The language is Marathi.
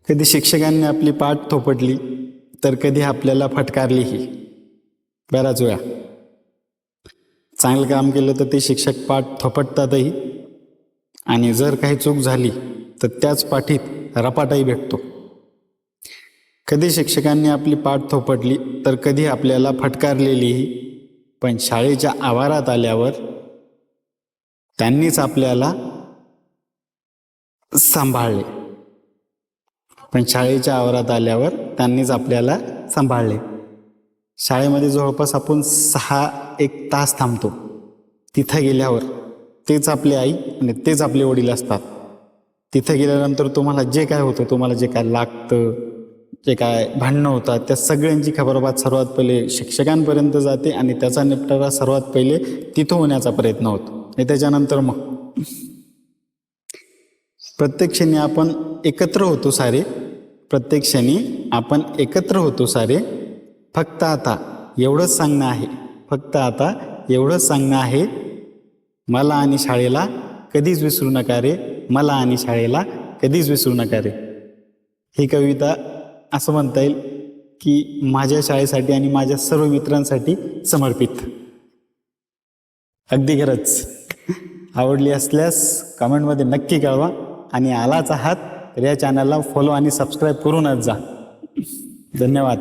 कधी शिक्षकांनी आपली पाठ थोपटली तर कधी आपल्याला फटकारलीही. बऱ्याच वेळा चांगलं काम केलं तर ते शिक्षक पाठ थोपटतातही, आणि जर काही चूक झाली तर त्याच पाठीत रपाटाही भेटतो. कधी शिक्षकांनी आपली पाठ थोपटली तर कधी आपल्याला फटकारलेलीही, पण शाळेच्या आवारात आल्यावर त्यांनीच आपल्याला सांभाळले. शाळेमध्ये जवळपास आपण 6-1 तास थांबतो. तिथं गेल्यावर तेच आपली आई आणि तेच आपले वडील असतात. तिथं गेल्यानंतर तुम्हाला जे काय होतं, तुम्हाला जे काय लागतं, जे काय भांडणं होतात, त्या सगळ्यांची खबरबात सर्वात पहिले शिक्षकांपर्यंत जाते आणि त्याचा निपटारा सर्वात पहिले तिथं होण्याचा प्रयत्न होतो. आणि त्याच्यानंतर मग प्रत्येक क्षणी आपण एकत्र होतो सारे. फक्त आता एवढंच सांगणं आहे, मला आणि शाळेला कधीच विसरू नका रे. ही कविता असं म्हणता येईल की माझ्या शाळेसाठी आणि माझ्या सर्व मित्रांसाठी समर्पित. अगदी खरंच. आवडली असल्यास कमेंटमध्ये नक्की कळवा, आणि आलाच आहात तर या चॅनलला फॉलो आणि सबस्क्राईब करूनच जा. धन्यवाद.